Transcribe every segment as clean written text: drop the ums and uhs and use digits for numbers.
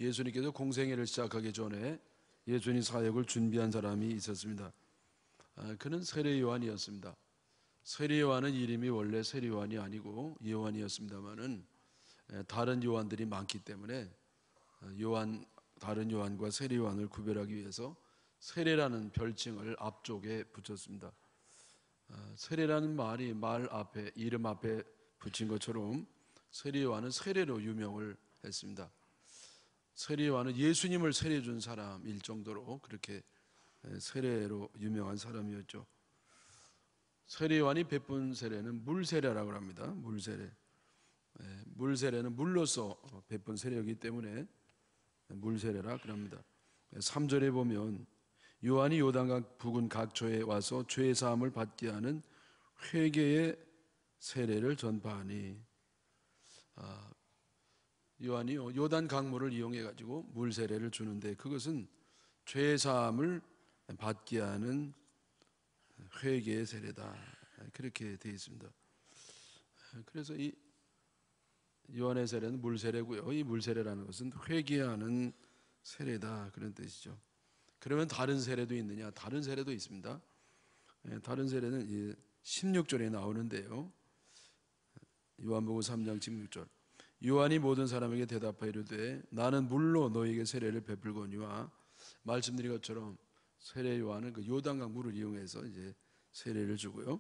예수님께서 공생애를 시작하기 전에 예수님 사역을 준비한 사람이 있었습니다. 그는 세례 요한이었습니다. 세례 요한은 이름이 원래 세례 요한이 아니고 요한이었습니다만은 다른 요한들이 많기 때문에 다른 요한과 세례 요한을 구별하기 위해서 세례라는 별칭을 앞쪽에 붙였습니다. 세례라는 말이 이름 앞에 붙인 것처럼 세례 요한은 세례로 유명을 했습니다. 세례 요한은 예수님을 세례 준 사람일 정도로 그렇게 세례로 유명한 사람이었죠. 세례 요한이 베푼 세례는 물세례라고 합니다. 물세례. 물세례는 물로서 베푼 세례이기 때문에 물세례라 그럽니다. 3절에 보면 요한이 요단강 부근 각처에 와서 죄 사함을 받게 하는 회개의 세례를 전파하니, 요한이 요단 강물을 이용해 가지고 물 세례를 주는데 그것은 죄 사함을 받게 하는 회개의 세례다, 그렇게 되어 있습니다. 그래서 이 요한의 세례는 물 세례고요, 이 물 세례라는 것은 회개하는 세례다, 그런 뜻이죠. 그러면 다른 세례도 있느냐? 다른 세례도 있습니다. 다른 세례는 16절에 나오는데요, 요한복음 3장 16절, 요한이 모든 사람에게 대답하여 이르되 나는 물로 너희에게 세례를 베풀거니와, 말씀드린 것처럼 세례 요한은 그 요단강 물을 이용해서 이제 세례를 주고요.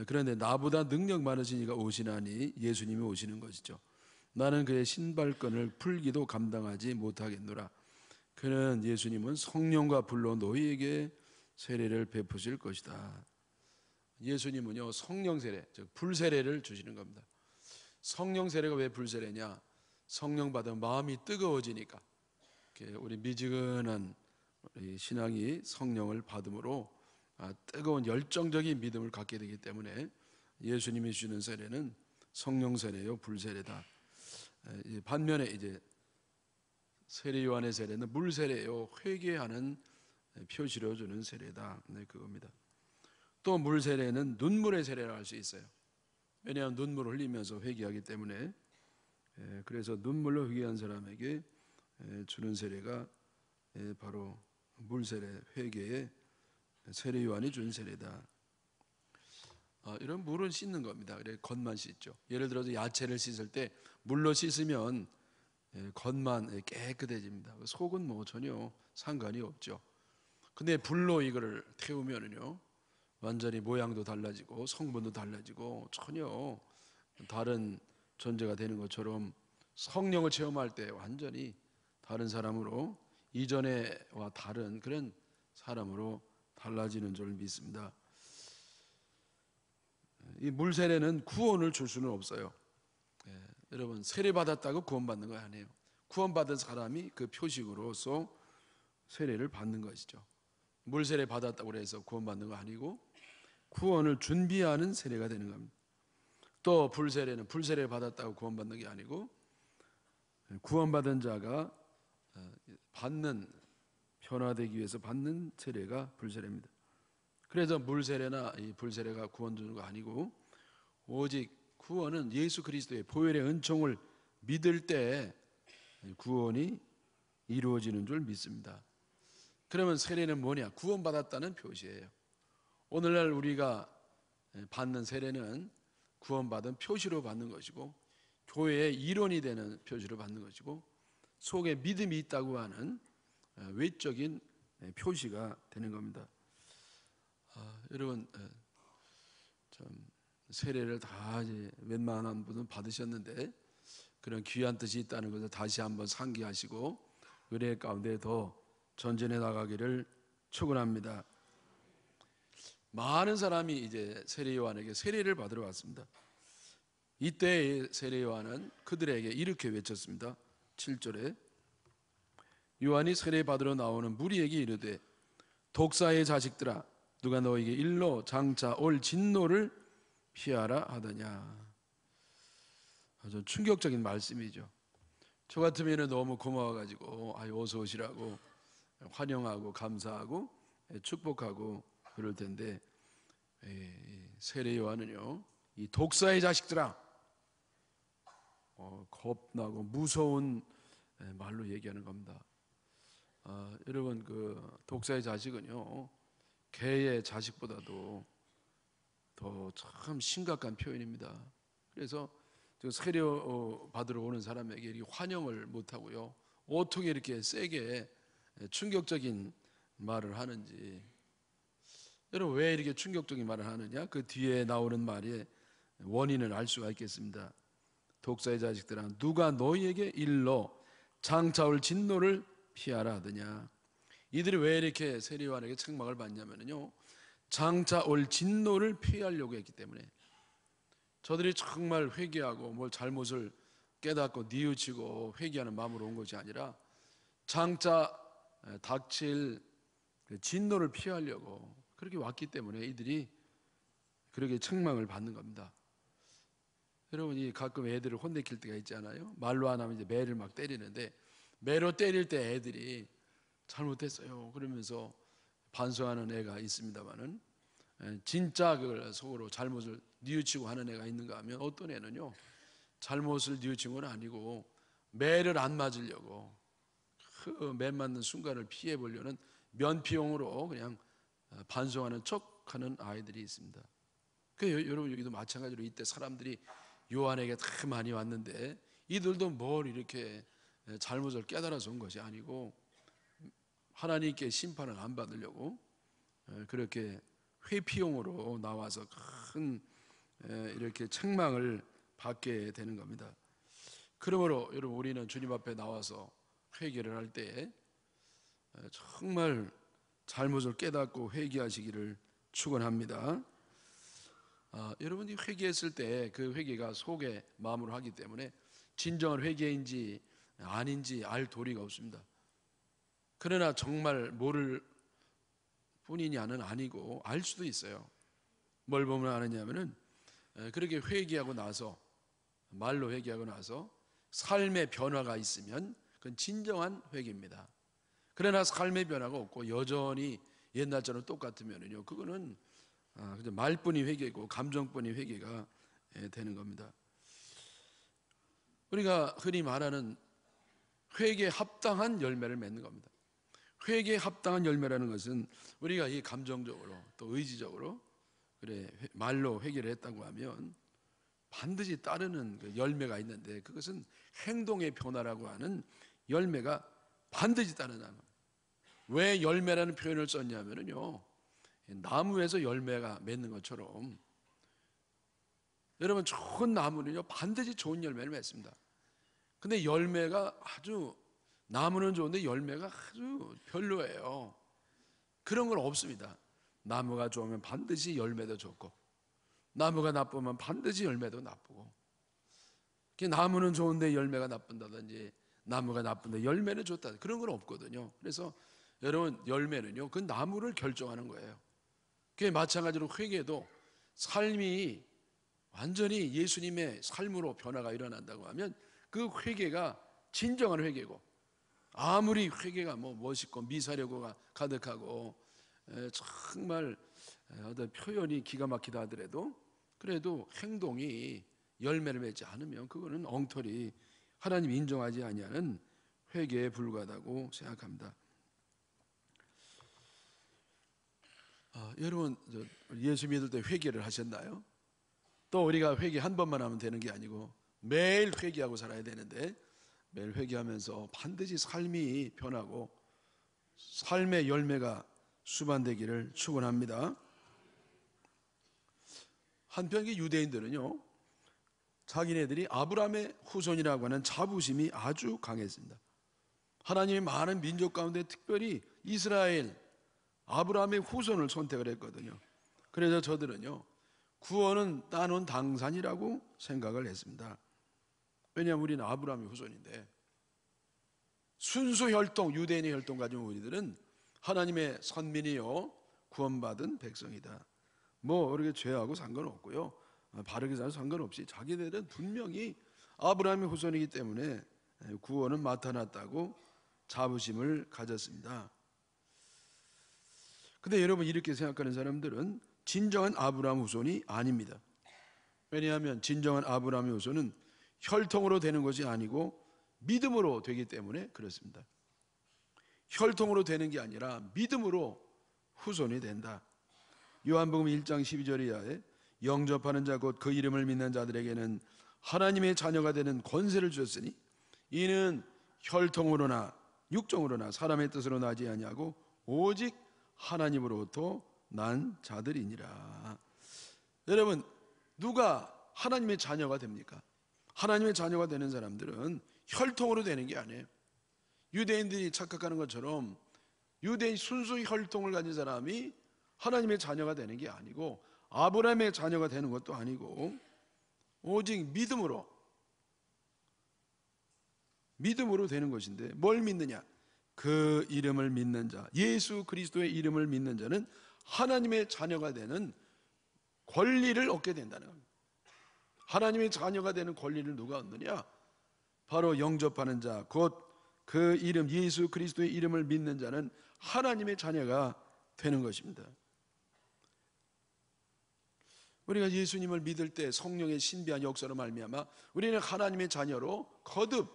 그런데 나보다 능력 많으신 이가 오시나니, 예수님이 오시는 것이죠. 나는 그의 신발끈을 풀기도 감당하지 못하겠노라. 그는, 예수님은 성령과 불로 너희에게 세례를 베푸실 것이다. 예수님은요 성령 세례, 즉 불세례를 주시는 겁니다. 성령 세례가 왜 불세례냐? 성령 받으면 마음이 뜨거워지니까, 우리 미지근한 우리 신앙이 성령을 받음으로 뜨거운 열정적인 믿음을 갖게 되기 때문에 예수님이 주시는 세례는 성령 세례요, 불세례다. 반면에 이제 세례 요한의 세례는 물 세례요, 회개하는 표시로 주는 세례다, 그겁니다. 또 물 세례는 눈물의 세례라 할 수 있어요. 왜냐하면 눈물을 흘리면서 회개하기 때문에. 그래서 눈물로 회개한 사람에게 주는 세례가 바로 물 세례, 회개의 세례 요한이 준 세례다. 이런 물은 씻는 겁니다. 그래 겉만 씻죠. 예를 들어서 야채를 씻을 때 물로 씻으면 겉만 깨끗해집니다. 속은 뭐 전혀 상관이 없죠. 근데 불로 이거를 태우면은요 완전히 모양도 달라지고 성분도 달라지고 전혀 다른 존재가 되는 것처럼, 성령을 체험할 때 완전히 다른 사람으로, 이전에와 다른 그런 사람으로 달라지는 줄 믿습니다. 이 물세례는 구원을 줄 수는 없어요. 여러분, 세례 받았다고 구원받는 거 아니에요. 구원받은 사람이 그 표식으로서 세례를 받는 것이죠. 물세례 받았다고 해서 구원받는 거 아니고 구원을 준비하는 세례가 되는 겁니다. 또 불세례는 불세례 받았다고 구원받는 게 아니고 구원받은 자가 받는, 변화되기 위해서 받는 세례가 불세례입니다. 그래서 물세례나 이 불세례가 구원 주는 거 아니고, 오직 구원은 예수 그리스도의 보혈의 은총을 믿을 때 구원이 이루어지는 줄 믿습니다. 그러면 세례는 뭐냐? 구원받았다는 표시예요. 오늘날 우리가 받는 세례는 구원받은 표시로 받는 것이고, 교회의 일원이 되는 표시로 받는 것이고, 속에 믿음이 있다고 하는 외적인 표시가 되는 겁니다. 여러분, 참 세례를 다 이제 웬만한 분은 받으셨는데 그런 귀한 뜻이 있다는 것을 다시 한번 상기하시고 은혜 가운데 더 전진해 나가기를 축원합니다. 많은 사람이 이제 세례 요한에게 세례를 받으러 왔습니다. 이때 세례 요한은 그들에게 이렇게 외쳤습니다. 7절에 요한이 세례 받으러 나오는 무리에게 이르되 독사의 자식들아, 누가 너에게 일로 장차 올 진노를 피하라 하더냐. 아주 충격적인 말씀이죠. 저 같으면 너무 고마워가지고 어서 오시라고 환영하고 감사하고 축복하고 그럴 텐데, 세례 요한은요 이 독사의 자식들아, 겁나고 무서운 말로 얘기하는 겁니다. 여러분 그 독사의 자식은요 개의 자식보다도 더 참 심각한 표현입니다. 그래서 세례 받으러 오는 사람에게 이렇게 환영을 못하고요 어떻게 이렇게 세게 충격적인 말을 하는지. 여러분 왜 이렇게 충격적인 말을 하느냐? 그 뒤에 나오는 말의 원인을 알 수가 있겠습니다. 독사의 자식들아 누가 너희에게 일러 장차 올 진노를 피하라 하더냐. 이들이 왜 이렇게 세례요한에게 책망을 받냐면요 장차 올 진노를 피하려고 했기 때문에. 저들이 정말 회개하고 뭘 잘못을 깨닫고 뉘우치고 회개하는 마음으로 온 것이 아니라 장차 닥칠 진노를 피하려고 그렇게 왔기 때문에 이들이 그렇게 책망을 받는 겁니다. 여러분이 가끔 애들을 혼내킬 때가 있잖아요. 말로 안 하면 이제 매를 막 때리는데 매로 때릴 때 애들이 잘못했어요 그러면서 반성하는 애가 있습니다만은 진짜 그걸 속으로 잘못을 뉘우치고 하는 애가 있는가 하면 어떤 애는요 잘못을 뉘우친 건 아니고 매를 안 맞으려고 그 매 맞는 순간을 피해 보려는 면피용으로 그냥 반성하는 척하는 아이들이 있습니다. 여러분 여기도 마찬가지로 이때 사람들이 요한에게 다 많이 왔는데 이들도 뭘 이렇게 잘못을 깨달아서 온 것이 아니고 하나님께 심판을 안 받으려고 그렇게 회피용으로 나와서 큰 이렇게 책망을 받게 되는 겁니다. 그러므로 여러분 우리는 주님 앞에 나와서 회개를 할 때 정말 잘못을 깨닫고 회개하시기를 축원합니다. 여러분이 회개했을 때 그 회개가 속의 마음으로 하기 때문에 진정한 회개인지 아닌지 알 도리가 없습니다. 그러나 정말 모를 뿐이냐는 아니고 알 수도 있어요. 뭘 보면 아느냐면은 그렇게 회개하고 나서 말로 회개하고 나서 삶의 변화가 있으면 그건 진정한 회개입니다. 그러나 삶의 변화가 없고 여전히 옛날처럼 똑같으면은요 그거는 그냥 말뿐이 회개고 감정뿐이 회개가 되는 겁니다. 우리가 흔히 말하는 회개에 합당한 열매를 맺는 겁니다. 회개에 합당한 열매라는 것은 우리가 이 감정적으로 또 의지적으로 그래 말로 회개를 했다고 하면 반드시 따르는 그 열매가 있는데 그것은 행동의 변화라고 하는 열매가 반드시 따른다는 겁니다. 왜 열매라는 표현을 썼냐면요 나무에서 열매가 맺는 것처럼 여러분 좋은 나무는요 반드시 좋은 열매를 맺습니다. 근데 열매가 아주 나무는 좋은데 열매가 아주 별로예요. 그런 건 없습니다. 나무가 좋으면 반드시 열매도 좋고 나무가 나쁘면 반드시 열매도 나쁘고 나무는 좋은데 열매가 나쁜다든지 나무가 나쁜데 열매는 좋다 그런 건 없거든요. 그래서 여러분 열매는요 그 나무를 결정하는 거예요. 그게 마찬가지로 회개도 삶이 완전히 예수님의 삶으로 변화가 일어난다고 하면 그 회개가 진정한 회개고 아무리 회개가 멋있고 미사려고가 가득하고 정말 어떤 표현이 기가 막히다 하더라도 그래도 행동이 열매를 맺지 않으면 그거는 엉터리 하나님 인정하지 아니하는 회개에 불과하다고 생각합니다. 여러분 예수 믿을 때 회개를 하셨나요? 또 우리가 회개 한 번만 하면 되는 게 아니고 매일 회개하고 살아야 되는데 매일 회개하면서 반드시 삶이 변하고 삶의 열매가 수반되기를 축원합니다. 한편 유대인들은요 자기네들이 아브라함의 후손이라고 하는 자부심이 아주 강했습니다. 하나님이 많은 민족 가운데 특별히 이스라엘 아브라함의 후손을 선택을 했거든요. 그래서 저들은요 구원은 따놓은 당산이라고 생각을 했습니다. 왜냐하면 우리는 아브라함의 후손인데 순수 혈통 유대인의 혈통 가진 우리들은 하나님의 선민이요 구원받은 백성이다. 그렇게 죄하고 상관없고요 바르게 살아도 상관없이 자기들은 분명히 아브라함의 후손이기 때문에 구원은 나타났다고 자부심을 가졌습니다. 근데 여러분 이렇게 생각하는 사람들은 진정한 아브라함 후손이 아닙니다. 왜냐하면 진정한 아브라함의 후손은 혈통으로 되는 것이 아니고 믿음으로 되기 때문에 그렇습니다. 혈통으로 되는 게 아니라 믿음으로 후손이 된다. 요한복음 1장 12절 이하에 영접하는 자 곧 그 이름을 믿는 자들에게는 하나님의 자녀가 되는 권세를 주셨으니 이는 혈통으로나 육정으로나 사람의 뜻으로 나지 아니하고 오직 하나님으로부터 난 자들이니라. 여러분, 누가 하나님의 자녀가 됩니까? 하나님의 자녀가 되는 사람들은 혈통으로 되는 게 아니에요. 유대인들이 착각하는 것처럼 유대인 순수 혈통을 가진 사람이 하나님의 자녀가 되는 게 아니고 아브라함의 자녀가 되는 것도 아니고 오직 믿음으로 되는 것인데, 뭘 믿느냐? 그 이름을 믿는 자, 예수 그리스도의 이름을 믿는 자는 하나님의 자녀가 되는 권리를 얻게 된다는 겁니다. 하나님의 자녀가 되는 권리를 누가 얻느냐? 바로 영접하는 자, 곧 그 이름 예수 그리스도의 이름을 믿는 자는 하나님의 자녀가 되는 것입니다. 우리가 예수님을 믿을 때 성령의 신비한 역사로 말미암아 우리는 하나님의 자녀로 거듭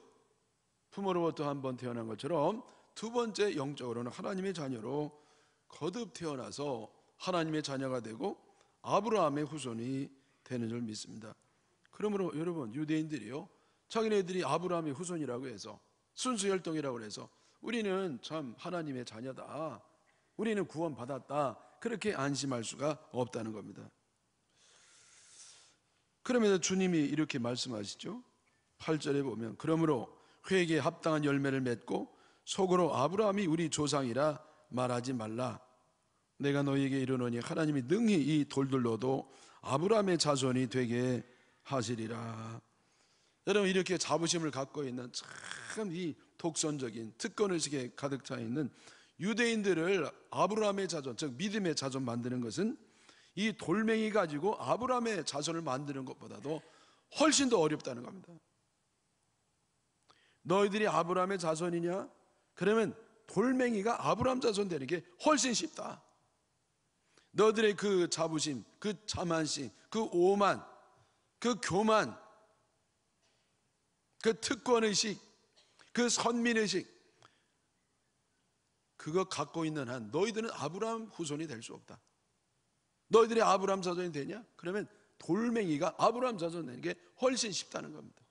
부모로부터 한 번 태어난 것처럼 두 번째 영적으로는 하나님의 자녀로 거듭 태어나서 하나님의 자녀가 되고 아브라함의 후손이 되는 줄 믿습니다. 그러므로 여러분, 유대인들이요, 자기네들이 아브라함의 후손이라고 해서 순수 혈통이라고 해서 우리는 참 하나님의 자녀다, 우리는 구원받았다, 그렇게 안심할 수가 없다는 겁니다. 그러면서 주님이 이렇게 말씀하시죠. 8절에 보면 그러므로 회개에 합당한 열매를 맺고 속으로 아브라함이 우리 조상이라 말하지 말라. 내가 너희에게 이르노니 하나님이 능히 이 돌들로도 아브라함의 자손이 되게 하시리라. 여러분, 이렇게 자부심을 갖고 있는 참 이 독선적인 특권의식에 가득 차 있는 유대인들을 아브라함의 자손, 즉 믿음의 자손 만드는 것은 이 돌멩이 가지고 아브라함의 자손을 만드는 것보다도 훨씬 더 어렵다는 겁니다. 너희들이 아브라함의 자손이냐? 그러면 돌멩이가 아브라함 자손 되는 게 훨씬 쉽다. 너희들의 그 자부심, 그 자만심, 그 오만, 그 교만, 그 특권의식, 그 선민의식, 그거 갖고 있는 한 너희들은 아브라함 후손이 될 수 없다. 너희들이 아브라함 자손이 되냐? 그러면 돌멩이가 아브라함 자손 되는 게 훨씬 쉽다는 겁니다.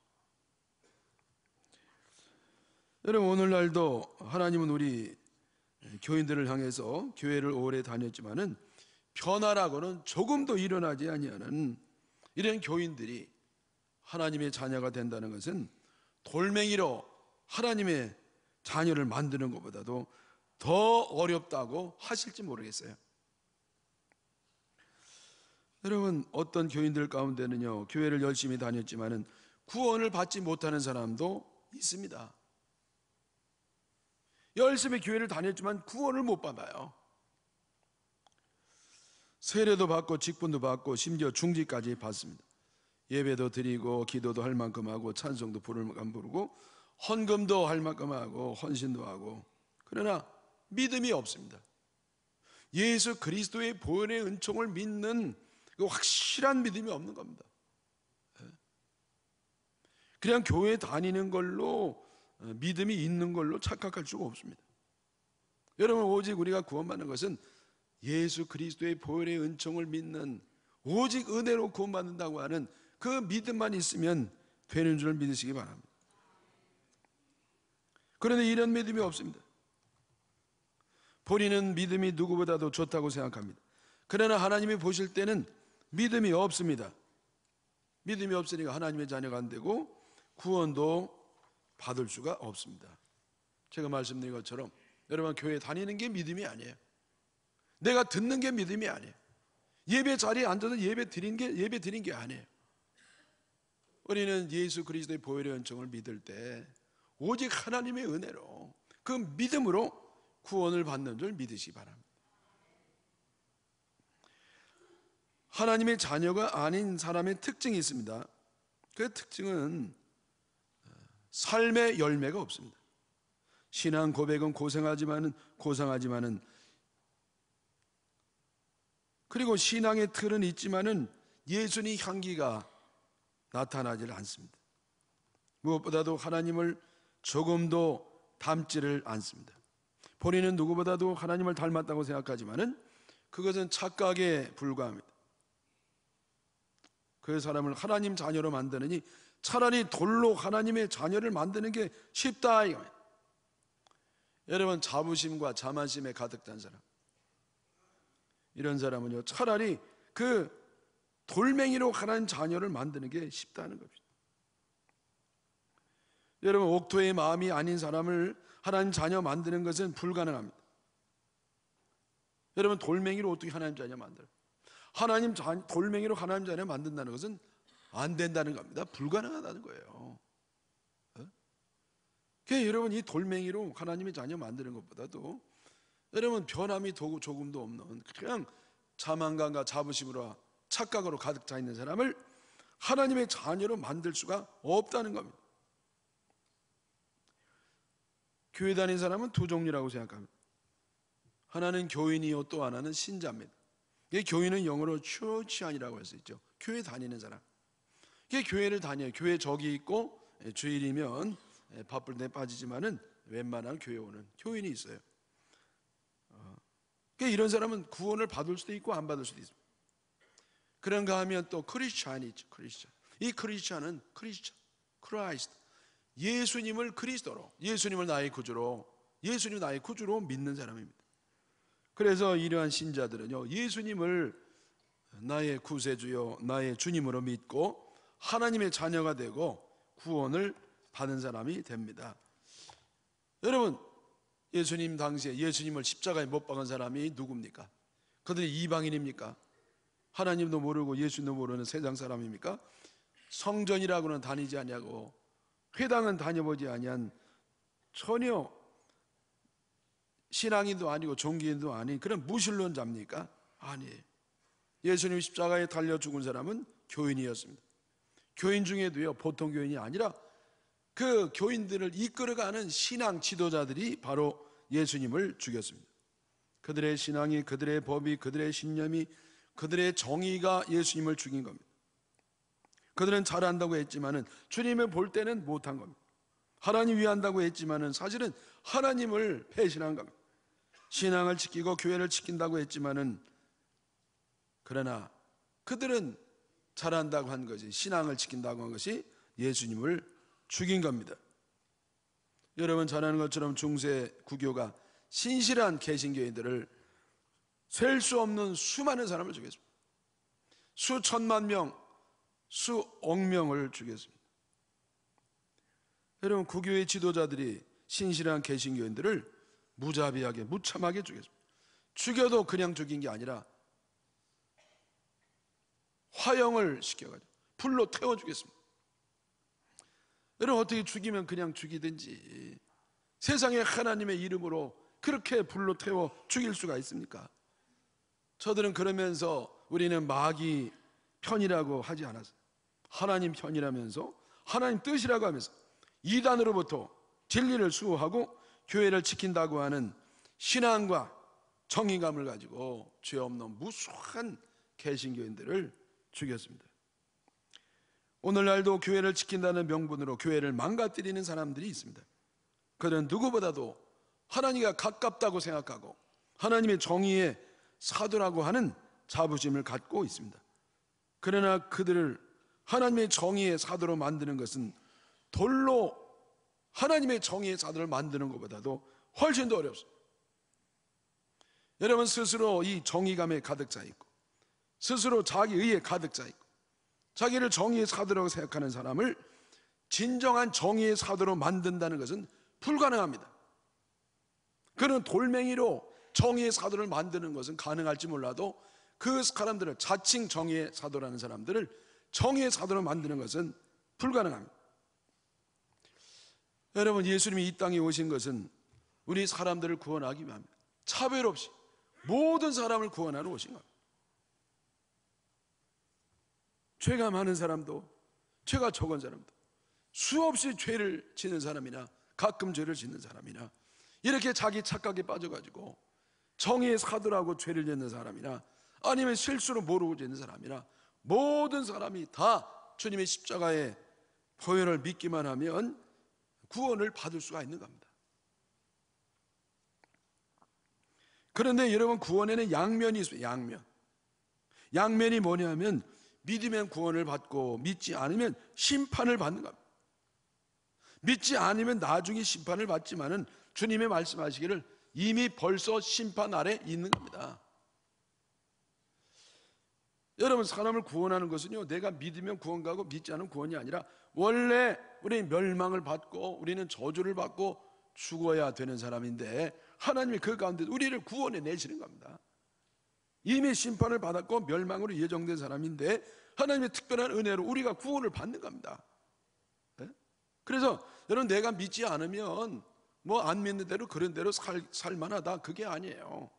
여러분, 오늘날도 하나님은 우리 교인들을 향해서 교회를 오래 다녔지만은 변화라고는 조금도 일어나지 아니하는 이런 교인들이 하나님의 자녀가 된다는 것은 돌멩이로 하나님의 자녀를 만드는 것보다도 더 어렵다고 하실지 모르겠어요. 여러분, 어떤 교인들 가운데는요, 교회를 열심히 다녔지만은 구원을 받지 못하는 사람도 있습니다. 열심히 교회를 다녔지만 구원을 못 받아요. 세례도 받고 직분도 받고 심지어 중직까지 받습니다. 예배도 드리고 기도도 할 만큼 하고 찬송도 부를 만큼 부르고 헌금도 할 만큼 하고 헌신도 하고, 그러나 믿음이 없습니다. 예수 그리스도의 보혈의 은총을 믿는 그 확실한 믿음이 없는 겁니다. 그냥 교회 다니는 걸로 믿음이 있는 걸로 착각할 수가 없습니다. 여러분, 오직 우리가 구원받는 것은 예수 그리스도의 보혈의 은총을 믿는, 오직 은혜로 구원받는다고 하는 그 믿음만 있으면 되는 줄 믿으시기 바랍니다. 그런데 이런 믿음이 없습니다. 본인은 믿음이 누구보다도 좋다고 생각합니다. 그러나 하나님이 보실 때는 믿음이 없습니다. 믿음이 없으니까 하나님의 자녀가 안 되고 구원도 받을 수가 없습니다. 제가 말씀드린 것처럼 여러분, 교회 다니는 게 믿음이 아니에요. 내가 듣는 게 믿음이 아니에요. 예배 자리에 앉아서 예배 드린 게 아니에요. 우리는 예수 그리스도의 보혈의 은총을 믿을 때 오직 하나님의 은혜로, 그 믿음으로 구원을 받는 줄 믿으시기 바랍니다. 하나님의 자녀가 아닌 사람의 특징이 있습니다. 그 특징은 삶의 열매가 없습니다. 신앙 고백은 고상하지만은 그리고 신앙의 틀은 있지만은 예수님 향기가 나타나질 않습니다. 무엇보다도 하나님을 조금도 닮지를 않습니다. 본인은 누구보다도 하나님을 닮았다고 생각하지만은 그것은 착각에 불과합니다. 그 사람을 하나님 자녀로 만드느니 차라리 돌로 하나님의 자녀를 만드는 게 쉽다 이겁니다. 여러분, 자부심과 자만심에 가득 찬 사람, 이런 사람은요, 차라리 그 돌멩이로 하나님 자녀를 만드는 게 쉽다는 겁니다. 여러분, 옥토의 마음이 아닌 사람을 하나님 자녀 만드는 것은 불가능합니다. 여러분, 돌멩이로 어떻게 하나님 자녀 만들어요? 돌멩이로 하나님 자녀 만든다는 것은 안 된다는 겁니다. 불가능하다는 거예요. 그러니까 여러분, 이 돌멩이로 하나님의 자녀 만드는 것보다도 여러분, 변함이 조금도 없는 그냥 자만감과 자부심으로 착각으로 가득 차 있는 사람을 하나님의 자녀로 만들 수가 없다는 겁니다. 교회 다니는 사람은 두 종류라고 생각합니다. 하나는 교인이요, 또 하나는 신자입니다. 이 교인은 영어로 churchian이라고 할 수 있죠. 교회 다니는 사람. 이게 교회를 다녀요. 교회 적이 있고 주일이면 바쁠 때 빠지지만은 웬만한 교회 오는 교인이 있어요. 그러니까 이런 사람은 구원을 받을 수도 있고 안 받을 수도 있습니다. 그런가 하면 또 크리스찬이 있죠. 크리스찬. 이 크리스찬은 크라이스트, 예수님을 그리스도로, 예수님을 나의 구주로, 예수님 나의 구주로 믿는 사람입니다. 그래서 이러한 신자들은요, 예수님을 나의 구세주요, 나의 주님으로 믿고 하나님의 자녀가 되고 구원을 받은 사람이 됩니다. 여러분, 예수님 당시에 예수님을 십자가에 못 박은 사람이 누굽니까? 그들이 이방인입니까? 하나님도 모르고 예수님도 모르는 세상 사람입니까? 성전이라고는 다니지 아니하고 회당은 다녀보지 아니한 전혀 신앙인도 아니고 종교인도 아닌 그런 무신론자입니까? 아니에요. 예수님 십자가에 달려 죽은 사람은 교인이었습니다. 교인 중에도요, 보통 교인이 아니라 그 교인들을 이끌어가는 신앙 지도자들이 바로 예수님을 죽였습니다. 그들의 신앙이, 그들의 법이, 그들의 신념이, 그들의 정의가 예수님을 죽인 겁니다. 그들은 잘한다고 했지만은 주님을 볼 때는 못한 겁니다. 하나님 위한다고 했지만은 사실은 하나님을 배신한 겁니다. 신앙을 지키고 교회를 지킨다고 했지만은 그러나 그들은 잘한다고 한 것이, 신앙을 지킨다고 한 것이 예수님을 죽인 겁니다. 여러분 잘 아는 것처럼 중세 구교가 신실한 개신교인들을 셀 수 없는 수많은 사람을 죽였습니다. 수천만 명, 수억 명을 죽였습니다. 여러분, 구교의 지도자들이 신실한 개신교인들을 무자비하게, 무참하게 죽였습니다. 죽여도 그냥 죽인 게 아니라 화형을 시켜가지고 불로 태워 죽였습니다. 여러분, 어떻게 죽이면 그냥 죽이든지 세상에 하나님의 이름으로 그렇게 불로 태워 죽일 수가 있습니까? 저들은 그러면서 우리는 마귀 편이라고 하지 않았어요. 하나님 편이라면서, 하나님 뜻이라고 하면서 이단으로부터 진리를 수호하고 교회를 지킨다고 하는 신앙과 정의감을 가지고 죄 없는 무수한 개신교인들을 죽였습니다. 오늘날도 교회를 지킨다는 명분으로 교회를 망가뜨리는 사람들이 있습니다. 그들은 누구보다도 하나님과 가깝다고 생각하고 하나님의 정의의 사도라고 하는 자부심을 갖고 있습니다. 그러나 그들을 하나님의 정의의 사도로 만드는 것은 돌로 하나님의 정의의 사도를 만드는 것보다도 훨씬 더 어렵습니다. 여러분, 스스로 이 정의감에 가득 차 있고 스스로 자기의에 가득 차 있고 자기를 정의의 사도라고 생각하는 사람을 진정한 정의의 사도로 만든다는 것은 불가능합니다. 그는 돌멩이로 정의의 사도를 만드는 것은 가능할지 몰라도 그 사람들을, 자칭 정의의 사도라는 사람들을 정의의 사도로 만드는 것은 불가능합니다. 여러분, 예수님이 이 땅에 오신 것은 우리 사람들을 구원하기 위함입니다. 차별 없이 모든 사람을 구원하러 오신 겁니다. 죄가 많은 사람도, 죄가 적은 사람도, 수없이 죄를 짓는 사람이나 가끔 죄를 짓는 사람이나 이렇게 자기 착각에 빠져가지고 정의의 사도라고 죄를 짓는 사람이나 아니면 실수로 모르고 짓는 사람이나 모든 사람이 다 주님의 십자가의 보혈을 믿기만 하면 구원을 받을 수가 있는 겁니다. 그런데 여러분, 구원에는 양면이 있어요. 양면이 뭐냐면 믿으면 구원을 받고 믿지 않으면 심판을 받는 겁니다. 믿지 않으면 나중에 심판을 받지만은 주님이 말씀하시기를 이미 벌써 심판 아래 있는 겁니다. 여러분, 사람을 구원하는 것은요, 내가 믿으면 구원 가고 믿지 않으면 구원이 아니라 원래 우리는 멸망을 받고 우리는 저주를 받고 죽어야 되는 사람인데 하나님이 그 가운데 우리를 구원해 내시는 겁니다. 이미 심판을 받았고 멸망으로 예정된 사람인데 하나님의 특별한 은혜로 우리가 구원을 받는 겁니다. 그래서 여러분, 내가 믿지 않으면 뭐 안 믿는 대로 그런 대로 살만하다, 그게 아니에요.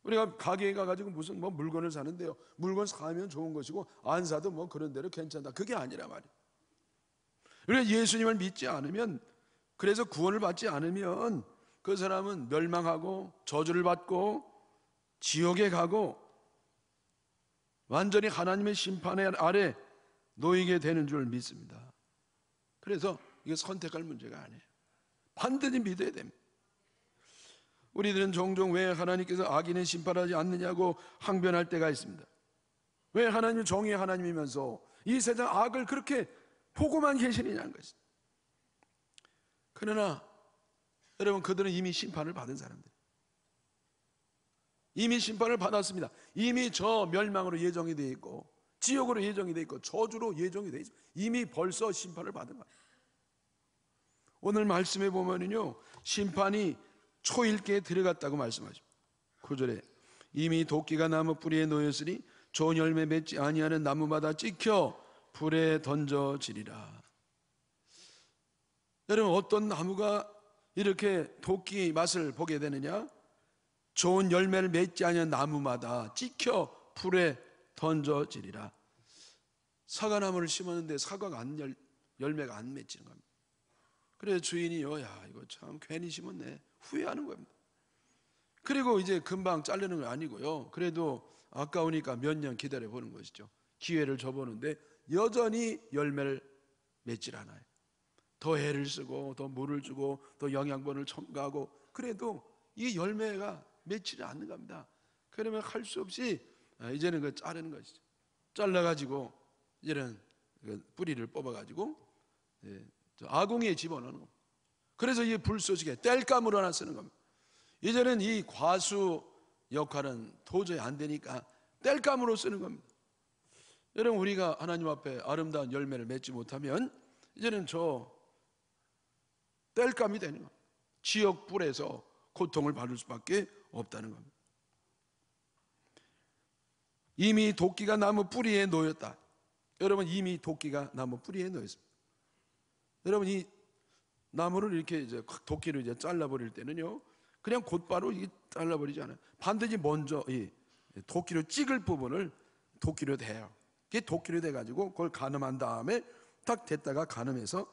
우리가 가게에 가가지고 무슨 뭐 물건을 사는데요, 물건 사면 좋은 것이고 안 사도 뭐 그런 대로 괜찮다, 그게 아니라 말이에요. 우리가 예수님을 믿지 않으면, 그래서 구원을 받지 않으면 그 사람은 멸망하고 저주를 받고 지옥에 가고 완전히 하나님의 심판 아래 놓이게 되는 줄 믿습니다. 그래서 이게 선택할 문제가 아니에요. 반드시 믿어야 됩니다. 우리들은 종종 왜 하나님께서 악인을 심판하지 않느냐고 항변할 때가 있습니다. 왜 하나님은 정의의 하나님이면서 이 세상 악을 그렇게 보고만 계시느냐는 것입니다. 그러나 여러분, 그들은 이미 심판을 받은 사람들, 이미 심판을 받았습니다. 이미 저 멸망으로 예정이 되어 있고 지옥으로 예정이 되어 있고 저주로 예정이 되어 있습니다. 이미 벌써 심판을 받은 거예요. 오늘 말씀에 보면은요, 심판이 초일기에 들어갔다고 말씀하십니다. 9절에 이미 도끼가 나무 뿌리에 놓였으니 좋은 열매 맺지 아니하는 나무마다 찍혀 불에 던져지리라. 여러분, 어떤 나무가 이렇게 도끼 맛을 보게 되느냐? 좋은 열매를 맺지 아니하는 나무마다 찍혀 불에 던져지리라. 사과나무를 심었는데 사과가 열매가 안 맺히는 겁니다. 그래서 주인이요, 야, 이거 참 괜히 심었네, 후회하는 겁니다. 그리고 이제 금방 자르는 건 아니고요, 그래도 아까우니까 몇 년 기다려 보는 것이죠. 기회를 줘보는데 여전히 열매를 맺질 않아요. 더 애를 쓰고 더 물을 주고 더 영양분을 첨가하고 그래도 이 열매가 맺히지 않는 겁니다. 그러면 할 수 없이 이제는 그 자르는 것이죠. 잘라가지고 이제는 그 뿌리를 뽑아가지고 아궁이에 집어넣는 겁니다. 그래서 이 불쏘시개 땔감으로 하나 쓰는 겁니다. 이제는 이 과수 역할은 도저히 안 되니까 땔감으로 쓰는 겁니다. 여러분, 우리가 하나님 앞에 아름다운 열매를 맺지 못하면 이제는 저 땔감이 되는 겁니다. 지옥불에서 고통을 받을 수밖에 없다는 겁니다. 이미 도끼가 나무 뿌리에 놓였다. 여러분, 이미 도끼가 나무 뿌리에 놓였습니다. 여러분, 이 나무를 이렇게 이제 도끼로 이제 잘라버릴 때는요, 그냥 곧바로 이게 잘라버리지 않아요. 반드시 먼저 이 도끼로 찍을 부분을 도끼로 대요. 그게 도끼로 대가지고 그걸 가늠한 다음에 탁 댔다가 가늠해서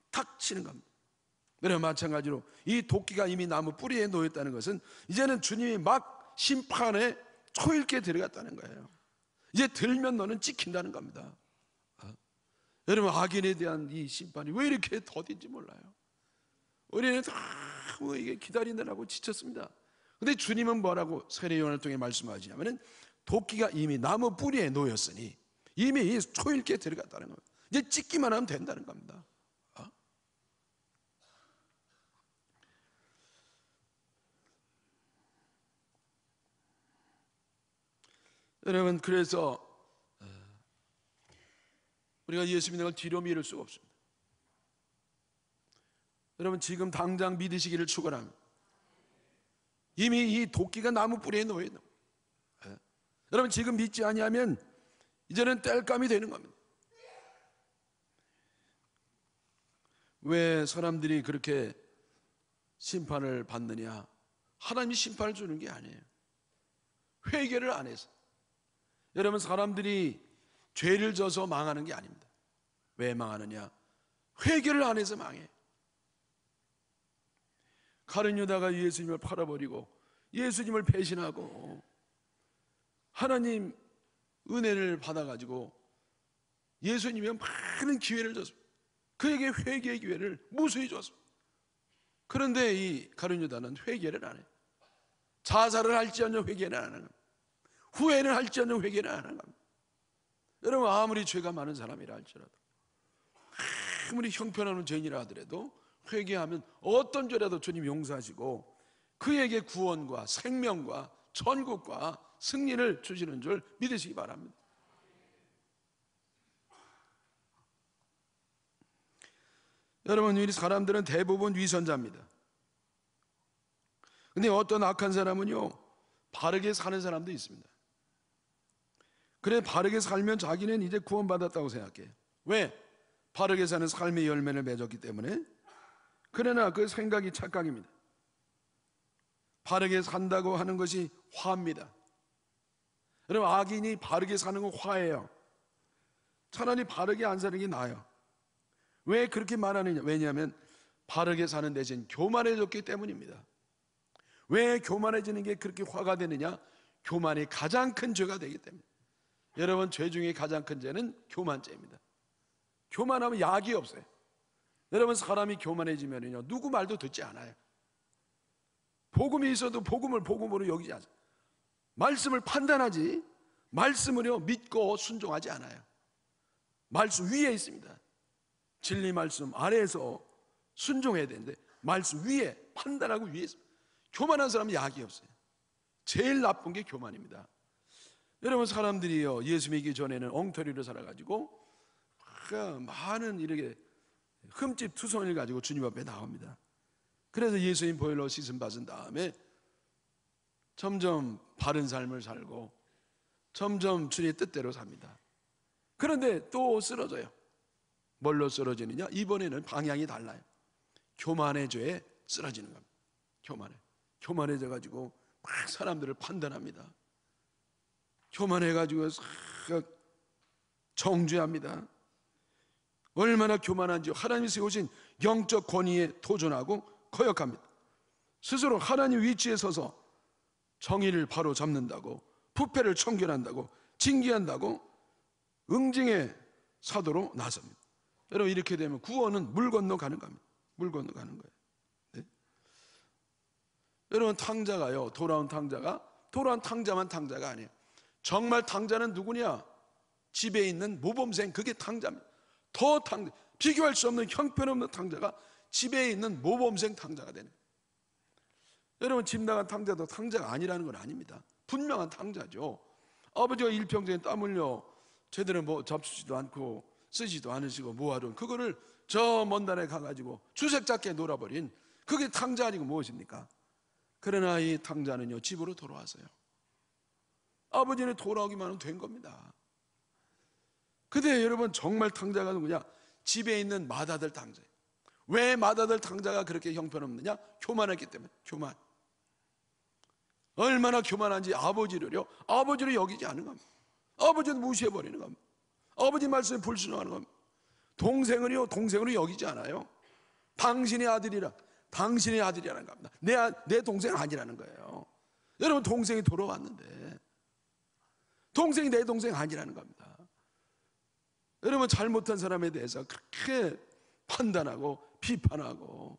탁 치는 겁니다. 여러분, 마찬가지로 이 도끼가 이미 나무 뿌리에 놓였다는 것은 이제는 주님이 막 심판에 초일기에 들어갔다는 거예요. 이제 들면 너는 찍힌다는 겁니다. 여러분, 악인에 대한 이 심판이 왜 이렇게 더딘지 몰라요. 우리는 너무 이게 기다리느라고 지쳤습니다. 근데 주님은 뭐라고 세례 요한을 통해 말씀하시냐면은 도끼가 이미 나무 뿌리에 놓였으니 이미 초일기에 들어갔다는 겁니다. 이제 찍기만 하면 된다는 겁니다. 여러분, 그래서 우리가 예수 믿는 걸 뒤로 미룰 수가 없습니다. 여러분, 지금 당장 믿으시기를 축원합니다. 이미 이 도끼가 나무 뿌리에 놓여 있는 거예요. 여러분, 지금 믿지 아니하면 이제는 땔감이 되는 겁니다. 왜 사람들이 그렇게 심판을 받느냐? 하나님이 심판을 주는 게 아니에요. 회개를 안 해서. 여러분, 사람들이 죄를 져서 망하는 게 아닙니다. 왜 망하느냐? 회개를 안 해서 망해. 가룟 유다가 예수님을 팔아버리고 예수님을 배신하고 하나님 은혜를 받아가지고 예수님이 많은 기회를 줬습니다. 그에게 회개의 기회를 무수히 줬습니다. 그런데 이 가룟 유다는 회개를 안 해요. 자살을 할지언정 회개는 안 하는 겁니다. 후회는 할지언정 회개는 안 하는 겁니다. 여러분, 아무리 죄가 많은 사람이라 할지라도, 아무리 형편없는 죄인이라 하더라도 회개하면 어떤 죄라도 주님 용서하시고 그에게 구원과 생명과 천국과 승리를 주시는 줄 믿으시기 바랍니다. 여러분, 우리 사람들은 대부분 위선자입니다. 근데 어떤 악한 사람은요, 바르게 사는 사람도 있습니다. 그래, 바르게 살면 자기는 이제 구원받았다고 생각해요. 왜? 바르게 사는 삶의 열매를 맺었기 때문에. 그러나 그 생각이 착각입니다. 바르게 산다고 하는 것이 화입니다. 여러분, 악인이 바르게 사는 건 화예요. 차라리 바르게 안 사는 게 나아요. 왜 그렇게 말하느냐? 왜냐하면 바르게 사는 대신 교만해졌기 때문입니다. 왜 교만해지는 게 그렇게 화가 되느냐? 교만이 가장 큰 죄가 되기 때문에. 여러분, 죄 중에 가장 큰 죄는 교만죄입니다. 교만하면 약이 없어요. 여러분, 사람이 교만해지면요, 누구 말도 듣지 않아요. 복음이 있어도 복음을 복음으로 여기지 않아요. 말씀을 판단하지, 말씀을요 믿고 순종하지 않아요. 말씀 위에 있습니다. 진리 말씀 아래에서 순종해야 되는데 말씀 위에, 판단하고 위에 있습니다. 교만한 사람은 약이 없어요. 제일 나쁜 게 교만입니다. 여러분, 사람들이요, 예수 믿기 전에는 엉터리로 살아가지고 많은 이렇게 흠집 투성이를 가지고 주님 앞에 나옵니다. 그래서 예수님 보혈로 씻음 받은 다음에 점점 바른 삶을 살고 점점 주님의 뜻대로 삽니다. 그런데 또 쓰러져요. 뭘로 쓰러지느냐? 이번에는 방향이 달라요. 교만의 죄에 쓰러지는 겁니다. 교만해져가지고 막 사람들을 판단합니다. 교만해가지고 정죄합니다. 얼마나 교만한지 하나님이 세우신 영적 권위에 도전하고 거역합니다. 스스로 하나님 위치에 서서 정의를 바로 잡는다고, 부패를 청결한다고, 징계한다고 응징의 사도로 나섭니다. 여러분, 이렇게 되면 구원은 물 건너 가는 겁니다. 물 건너 가는 거예요. 네? 여러분, 탕자가요, 돌아온 탕자만 탕자가 아니에요. 정말 탕자는 누구냐? 집에 있는 모범생, 그게 탕자입니다. 더 탕자, 비교할 수 없는 형편없는 탕자가 집에 있는 모범생 탕자가 되는 거예요. 여러분, 집 나간 탕자도 탕자가 아니라는 건 아닙니다. 분명한 탕자죠. 아버지가 일평생 땀 흘려 제대로 뭐 잡수지도 않고 쓰지도 않으시고 뭐하던 그거를 저 먼 나라에 가가지고 주색 잡게 놀아버린, 그게 탕자 아니고 무엇입니까? 그러나 이 탕자는요, 집으로 돌아왔어요. 아버지는 돌아오기만 하면 된 겁니다. 근데 여러분, 정말 탕자가 누구냐? 집에 있는 맏아들 탕자예요. 왜 맏아들 탕자가 그렇게 형편없느냐? 교만했기 때문에. 교만. 얼마나 교만한지 아버지를 여기지 않은 겁니다. 아버지는 무시해버리는 겁니다. 아버지 말씀에 불순종하는 겁니다. 동생으로 여기지 않아요. 당신의 아들이라는 겁니다. 내 동생 아니라는 거예요. 여러분, 동생이 돌아왔는데 동생이 내 동생 아니라는 겁니다. 여러분, 잘못한 사람에 대해서 그렇게 판단하고 비판하고.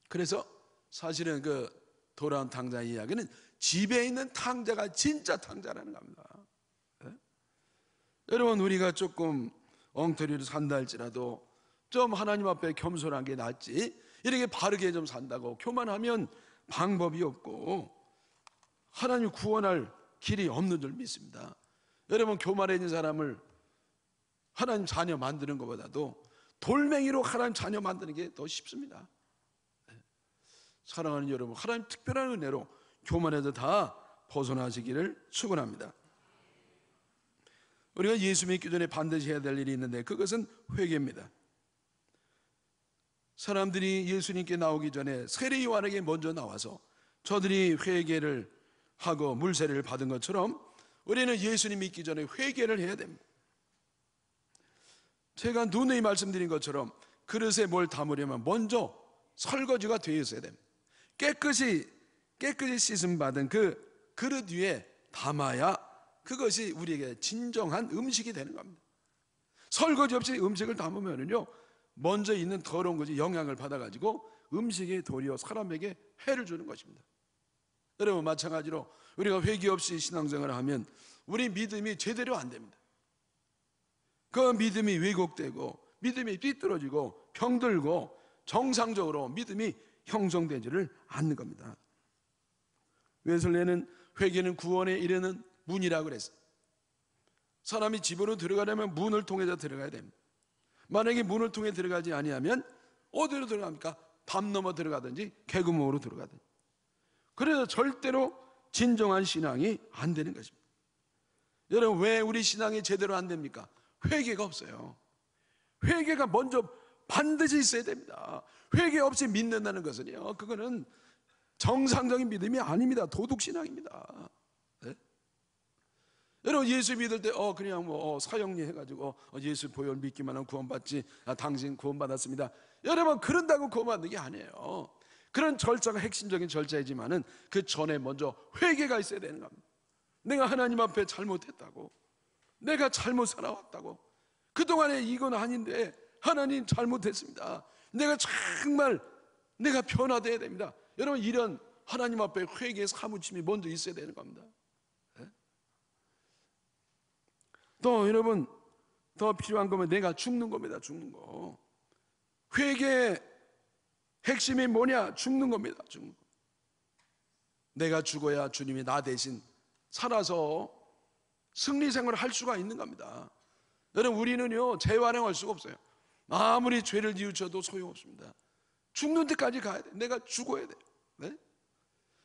그래서 사실은 그 돌아온 탕자 이야기는 집에 있는 탕자가 진짜 탕자라는 겁니다. 여러분, 우리가 조금 엉터리로 산다 할지라도 좀 하나님 앞에 겸손한 게 낫지, 이렇게 바르게 좀 산다고 교만하면 방법이 없고 하나님 구원할 길이 없는 줄 믿습니다. 여러분, 교만해진 사람을 하나님 자녀 만드는 것보다도 돌멩이로 하나님 자녀 만드는 게 더 쉽습니다. 사랑하는 여러분, 하나님 특별한 은혜로 교만에서 다 벗어나시기를 축원합니다. 우리가 예수 믿기 전에 반드시 해야 될 일이 있는데 그것은 회개입니다. 사람들이 예수님께 나오기 전에 세례 요한에게 먼저 나와서 저들이 회개를 하고 물세례를 받은 것처럼 우리는 예수님 믿기 전에 회개를 해야 됩니다. 제가 누누이 말씀드린 것처럼 그릇에 뭘 담으려면 먼저 설거지가 되어 있어야 됩니다. 깨끗이 씻음 받은 그 그릇 위에 담아야 그것이 우리에게 진정한 음식이 되는 겁니다. 설거지 없이 음식을 담으면은요 먼저 있는 더러운 것이 영향을 받아가지고 음식에 도리어 사람에게 해를 주는 것입니다. 여러분, 마찬가지로 우리가 회개 없이 신앙생활을 하면 우리 믿음이 제대로 안 됩니다. 그 믿음이 왜곡되고 믿음이 삐뚤어지고 병들고 정상적으로 믿음이 형성되지를 않는 겁니다. 웨슬레는 회개는 구원에 이르는 문이라고 그랬어요. 사람이 집으로 들어가려면 문을 통해서 들어가야 됩니다. 만약에 문을 통해 들어가지 아니하면 어디로 들어갑니까? 담 넘어 들어가든지 개구멍으로 들어가든지. 그래서 절대로 진정한 신앙이 안 되는 것입니다. 여러분, 왜 우리 신앙이 제대로 안 됩니까? 회개가 없어요. 회개가 먼저 반드시 있어야 됩니다. 회개 없이 믿는다는 것은요, 그거는 정상적인 믿음이 아닙니다. 도둑신앙입니다. 네? 여러분, 예수 믿을 때 그냥 사형리 해가지고 예수 보혈 믿기만 하면 구원받지, 당신 구원받았습니다. 여러분, 그런다고 구원받는 게 아니에요. 그런 절차가 핵심적인 절차이지만은 그 전에 먼저 회개가 있어야 되는 겁니다. 내가 하나님 앞에 잘못했다고, 내가 잘못 살아왔다고, 그동안에 이건 아닌데 하나님 잘못했습니다, 내가 정말 내가 변화돼야 됩니다. 여러분, 이런 하나님 앞에 회개의 사무침이 먼저 있어야 되는 겁니다. 네? 또 여러분, 더 필요한 거면 내가 죽는 겁니다. 죽는 거. 회개의 핵심이 뭐냐? 죽는 겁니다. 죽는 거. 내가 죽어야 주님이 나 대신 살아서 승리 생활을 할 수가 있는 겁니다. 여러분, 우리는요 재활용할 수가 없어요. 아무리 죄를 뉘우쳐도 소용없습니다. 죽는 데까지 가야 돼. 내가 죽어야 돼요. 네?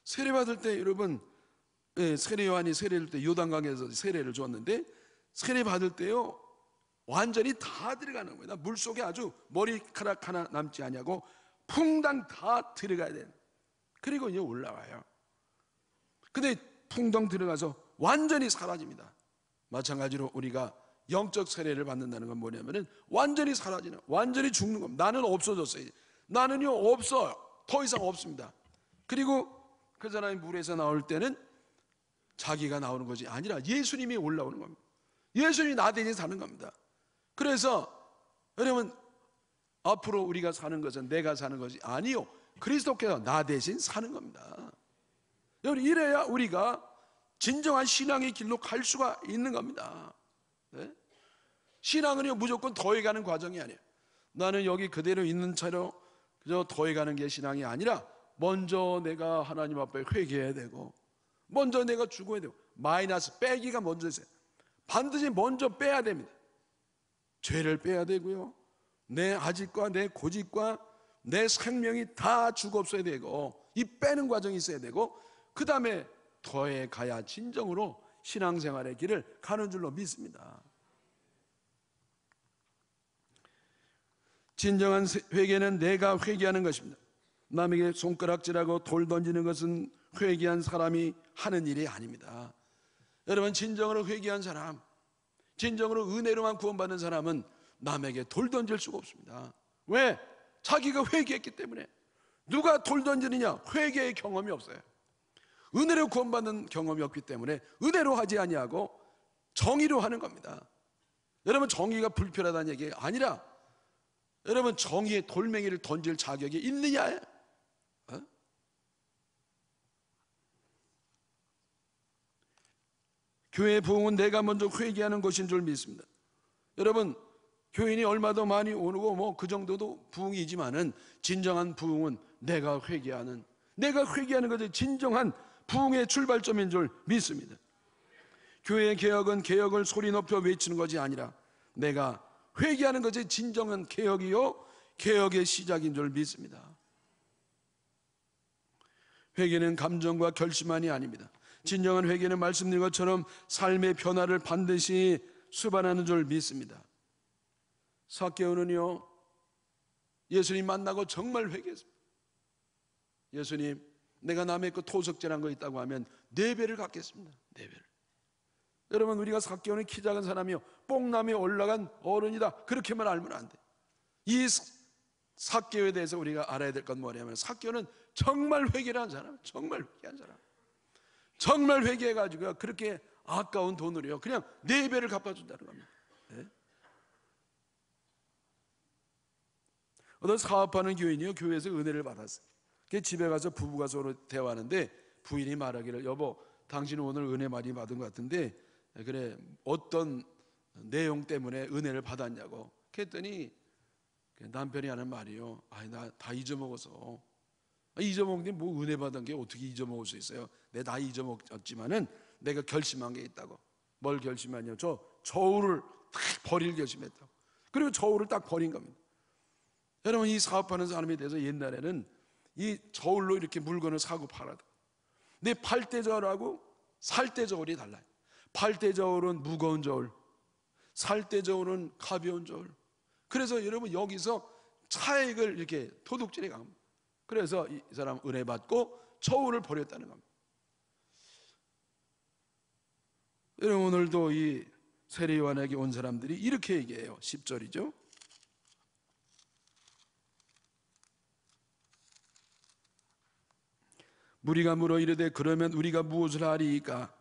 세례 받을 때 여러분, 세례 요한이 세례를 때 요단강에서 세례를 줬는데, 세례 받을 때요 완전히 다 들어가는 겁니다. 물속에 아주 머리카락 하나 남지 않냐고 풍당 다 들어가야 돼요. 그리고 이제 올라와요. 근데 풍덩 들어가서 완전히 사라집니다. 마찬가지로 우리가 영적 세례를 받는다는 건 뭐냐면은 완전히 사라지는, 완전히 죽는 겁니다. 나는 없어졌어요. 나는요 없어요. 더 이상 없습니다. 그리고 그 사람이 물에서 나올 때는 자기가 나오는 것이 아니라 예수님이 올라오는 겁니다. 예수님이 나 대신 사는 겁니다. 그래서 여러분, 앞으로 우리가 사는 것은 내가 사는 것이 아니요, 그리스도께서 나 대신 사는 겁니다. 여러분, 이래야 우리가 진정한 신앙의 길로 갈 수가 있는 겁니다. 네? 신앙은요 무조건 더해가는 과정이 아니에요. 나는 여기 그대로 있는 채로 그저 더해가는 게 신앙이 아니라 먼저 내가 하나님 앞에 회개해야 되고, 먼저 내가 죽어야 되고, 마이너스 빼기가 먼저 있어요. 반드시 먼저 빼야 됩니다. 죄를 빼야 되고요, 내 아집과 내 고집과 내 생명이 다 죽어 없어야 되고, 이 빼는 과정이 있어야 되고, 그 다음에 더해 가야 진정으로 신앙생활의 길을 가는 줄로 믿습니다. 진정한 회개는 내가 회개하는 것입니다. 남에게 손가락질하고 돌 던지는 것은 회개한 사람이 하는 일이 아닙니다. 여러분, 진정으로 회개한 사람, 진정으로 은혜로만 구원받는 사람은 남에게 돌 던질 수가 없습니다. 왜? 자기가 회개했기 때문에. 누가 돌 던지느냐? 회개의 경험이 없어요. 은혜로 구원받는 경험이 없기 때문에 은혜로 하지 아니하고 정의로 하는 겁니다. 여러분, 정의가 불필요하다는 얘기가 아니라 여러분, 정의의 돌멩이를 던질 자격이 있느냐? 교회의 부흥은 내가 먼저 회개하는 것인 줄 믿습니다. 여러분, 교인이 얼마 더 많이 오고 그 정도도 부흥이지만은 진정한 부흥은 내가 회개하는 것이 진정한 부흥의 출발점인 줄 믿습니다. 교회의 개혁은 개혁을 소리 높여 외치는 것이 아니라 내가 회개하는 것이 진정한 개혁이요 개혁의 시작인 줄 믿습니다. 회개는 감정과 결심만이 아닙니다. 진정한 회개는 말씀드린 것처럼 삶의 변화를 반드시 수반하는 줄 믿습니다. 삭개오는요 예수님 만나고 정말 회개했습니다. 예수님, 내가 남의 그 토속질한 거 있다고 하면 4배를 갚겠습니다. 4배를. 여러분, 우리가 삭개오는 키 작은 사람이요 뽕나무에 올라간 어른이다, 그렇게만 알면 안 돼. 이 삭개오에 대해서 우리가 알아야 될 건 뭐냐면, 삭개오는 정말 회개를 한 사람, 정말 회개한 사람, 정말 회개해가지고 그렇게 아까운 돈으로요 그냥 4배를 갚아준다는 겁니다. 네? 어떤 사업하는 교인이요, 교회에서 은혜를 받았어요. 집에 가서 부부가 서로 대화하는데 부인이 말하기를, 여보, 당신은 오늘 은혜 많이 받은 것 같은데 그래, 어떤 내용 때문에 은혜를 받았냐고. 그랬더니 남편이 하는 말이요, 나 다 잊어먹어서. 잊어먹는 게 뭐 은혜 받은 게 어떻게 잊어먹을 수 있어요? 내가 다 잊어먹었지만은 내가 결심한 게 있다고. 뭘 결심하냐? 저 저울을 딱 버릴 결심했다고. 그리고 저울을 딱 버린 겁니다. 여러분, 이 사업하는 사람에 대해서 옛날에는 이 저울로 이렇게 물건을 사고 팔아도, 근데 팔 때 저울하고 살 때 저울이 달라요. 팔 때 저울은 무거운 저울, 살 때 저울은 가벼운 저울. 그래서 여러분, 여기서 차액을 이렇게 도둑질해 갑니다. 그래서 이 사람 은혜 받고 저울을 버렸다는 겁니다. 여러분, 오늘도 이 세례요한에게 온 사람들이 이렇게 얘기해요. 10절이죠. 무리가 물어 이르되 그러면 우리가 무엇을 하리이까?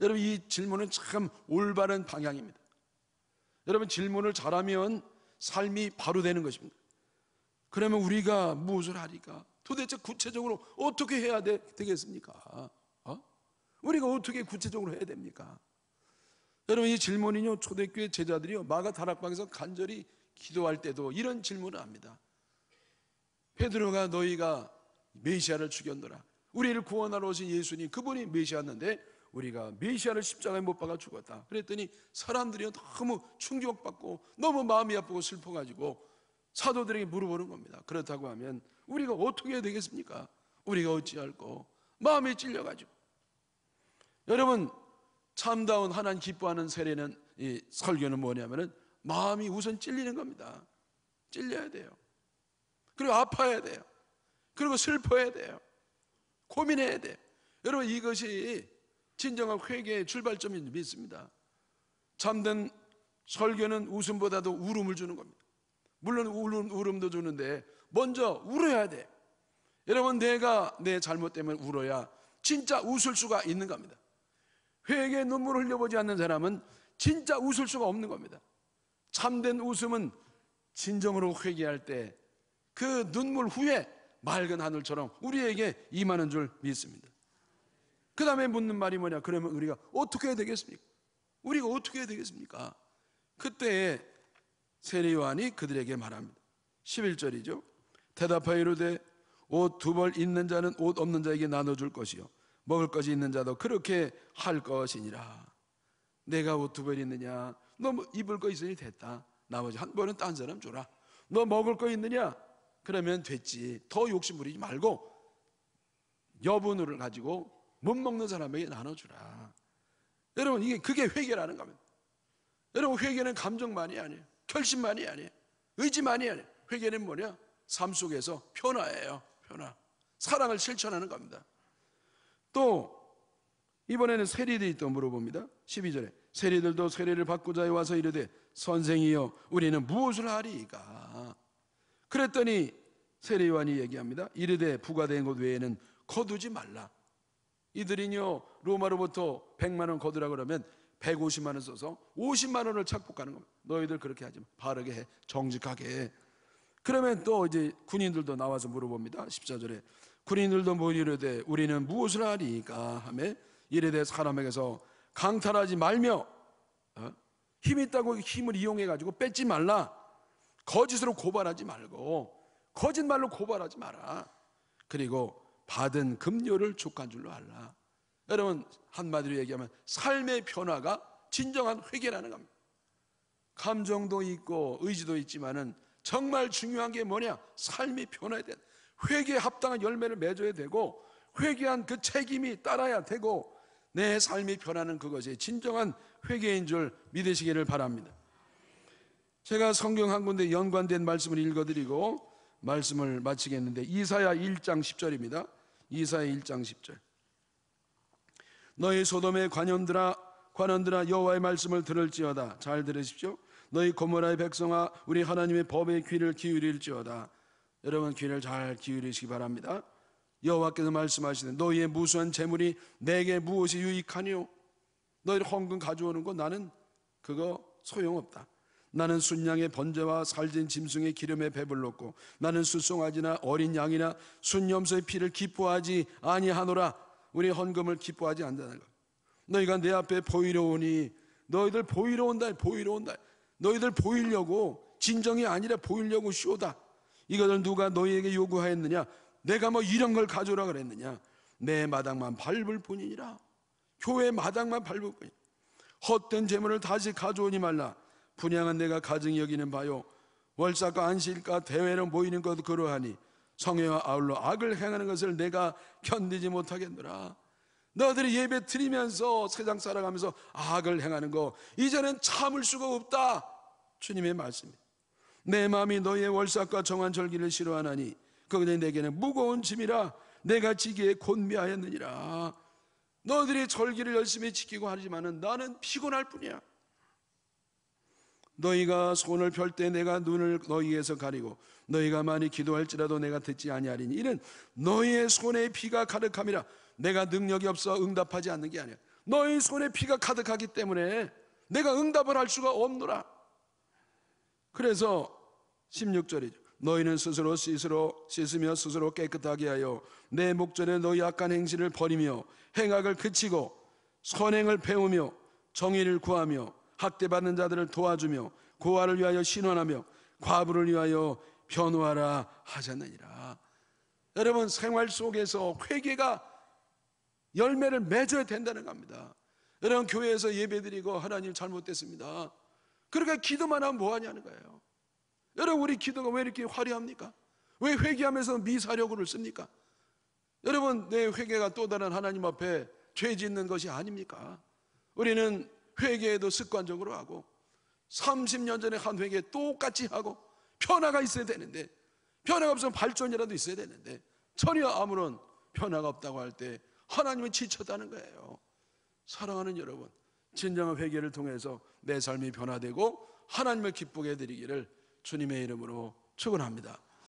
여러분, 이 질문은 참 올바른 방향입니다. 여러분, 질문을 잘하면 삶이 바로 되는 것입니다. 그러면 우리가 무엇을 하리까? 도대체 구체적으로 어떻게 해야 되겠습니까? 우리가 어떻게 구체적으로 해야 됩니까? 여러분, 이 질문이요, 초대교회 제자들이요, 마가 다락방에서 간절히 기도할 때도 이런 질문을 합니다. 베드로가 너희가 메시아를 죽였노라. 우리를 구원하러 오신 예수님, 그분이 메시아였는데 우리가 메시아를 십자가에 못 박아 죽었다. 그랬더니 사람들이 너무 충격받고 너무 마음이 아프고 슬퍼가지고 사도들에게 물어보는 겁니다. 그렇다고 하면 우리가 어떻게 해야 되겠습니까? 우리가 어찌할꼬? 마음이 찔려가지고. 여러분, 참다운 하나님 기뻐하는 세례는, 이 설교는 뭐냐면은 마음이 우선 찔리는 겁니다. 찔려야 돼요. 그리고 아파야 돼요. 그리고 슬퍼해야 돼요. 고민해야 돼요. 여러분, 이것이 진정한 회개의 출발점인 줄 믿습니다. 참된 설교는 웃음보다도 울음을 주는 겁니다. 물론 울음도 주는데 먼저 울어야 돼. 여러분, 내가 내 잘못 때문에 울어야 진짜 웃을 수가 있는 겁니다. 회개의 눈물을 흘려보지 않는 사람은 진짜 웃을 수가 없는 겁니다. 참된 웃음은 진정으로 회개할 때 그 눈물 후에 맑은 하늘처럼 우리에게 임하는 줄 믿습니다. 그 다음에 묻는 말이 뭐냐? 그러면 우리가 어떻게 해야 되겠습니까? 우리가 어떻게 해야 되겠습니까? 그때 세례요한이 그들에게 말합니다. 11절이죠. 대답하여 이르되 옷 두 벌 있는 자는 옷 없는 자에게 나눠줄 것이요 먹을 것이 있는 자도 그렇게 할 것이니라. 내가 옷 두 벌 있느냐? 너 입을 거 있으니 됐다. 나머지 한 벌은 딴 사람 줘라. 너 먹을 거 있느냐? 그러면 됐지. 더 욕심 부리지 말고 여분을 가지고 못 먹는 사람에게 나눠주라. 여러분, 그게 회개라는 겁니다. 여러분, 회개는 감정만이 아니에요. 결심만이 아니에요. 의지만이 아니에요. 회개는 뭐냐? 삶 속에서 변화예요. 변화. 사랑을 실천하는 겁니다. 또 이번에는 세리들이 또 물어봅니다. 12절에 세리들도 세례를 받고자 와서 이르되 선생이여 우리는 무엇을 하리이까? 그랬더니 세례요한이 얘기합니다. 이르되 부과된 것 외에는 거두지 말라. 이들이요, 로마로부터 100만 원 거두라 그러면 150만 원 써서 50만 원을 착복하는 겁니다. 너희들 그렇게 하지 마. 바르게 해. 정직하게 해. 그러면 또 이제 군인들도 나와서 물어봅니다. 14절에 군인들도 뭐 이르되 우리는 무엇을 하리까 하며 이르되 사람에게서 강탈하지 말며 힘 있다고 힘을 이용해 가지고 뺏지 말라. 거짓으로 고발하지 말고 거짓말로 고발하지 마라. 그리고 받은 급료를 족한 줄로 알라. 여러분, 한마디로 얘기하면 삶의 변화가 진정한 회개라는 겁니다. 감정도 있고 의지도 있지만은 정말 중요한 게 뭐냐? 삶이 변화해야 돼. 회개에 합당한 열매를 맺어야 되고 회개한 그 책임이 따라야 되고 내 삶이 변하는 그것이 진정한 회개인 줄 믿으시기를 바랍니다. 제가 성경 한 군데 연관된 말씀을 읽어드리고 말씀을 마치겠는데 이사야 1장 10절입니다. 이사야 1장 10절. 너희 소돔의 관원들아 여호와의 말씀을 들을지어다. 잘 들으십시오. 너희 고모라의 백성아 우리 하나님의 법에 귀를 기울일지어다. 여러분, 귀를 잘 기울이시기 바랍니다. 여호와께서 말씀하시되 너희의 무수한 재물이 내게 무엇이 유익하니요? 너희를 헌금 가져오는 거 나는 그거 소용없다. 나는 순양의 번제와 살진 짐승의 기름에 배불렀고 나는 수송아지나 어린 양이나 순염소의 피를 기뻐하지 아니하노라. 우리 헌금을 기뻐하지 않는다는 것. 너희가 내 앞에 보이러 오니, 너희들 보이러 온다, 보이러 온다. 너희들 보이려고, 진정이 아니라 보이려고 쇼다. 이것을 누가 너희에게 요구하였느냐? 내가 뭐 이런 걸 가져오라 그랬느냐? 내 마당만 밟을 뿐이니라. 교회 마당만 밟을 뿐이니라. 헛된 재물을 다시 가져오니 말라. 분향은 내가 가증히 여기는 바요, 월삭과 안식일과 대회로 모이는 것도 그러하니 성회와 아울러 악을 행하는 것을 내가 견디지 못하겠노라. 너희들이 예배 드리면서 세상 살아가면서 악을 행하는 거 이제는 참을 수가 없다. 주님의 말씀입니다. 내 마음이 너희의 월삭과 정한 절기를 싫어하나니 그것이 내게는 무거운 짐이라 내가 지기에 곤미하였느니라. 너희들이 절기를 열심히 지키고 하지만은 나는 피곤할 뿐이야. 너희가 손을 펼 때 내가 눈을 너희에서 가리고 너희가 많이 기도할지라도 내가 듣지 아니하리니 이는 너희의 손에 피가 가득함이라. 내가 능력이 없어 응답하지 않는 게 아니야. 너희 손에 피가 가득하기 때문에 내가 응답을 할 수가 없노라. 그래서 16절이죠. 너희는 스스로 씻으며 스스로 깨끗하게 하여 내 목전에 너희 악한 행실을 버리며 행악을 그치고 선행을 배우며 정의를 구하며 학대받는 자들을 도와주며 고아를 위하여 신원하며 과부를 위하여 변호하라 하셨느니라. 여러분, 생활 속에서 회개가 열매를 맺어야 된다는 겁니다. 여러분, 교회에서 예배드리고 하나님 잘못됐습니다, 그러니까 기도만 하면 뭐하냐는 거예요. 여러분, 우리 기도가 왜 이렇게 화려합니까? 왜 회개하면서 미사력을 씁니까? 여러분, 내 회개가 또 다른 하나님 앞에 죄 짓는 것이 아닙니까? 우리는 회개에도 습관적으로 하고 30년 전에 한 회개 똑같이 하고 변화가 있어야 되는데, 변화가 없으면 발전이라도 있어야 되는데 전혀 아무런 변화가 없다고 할 때 하나님은 지쳤다는 거예요. 사랑하는 여러분, 진정한 회개를 통해서 내 삶이 변화되고 하나님을 기쁘게 해드리기를 주님의 이름으로 축원합니다.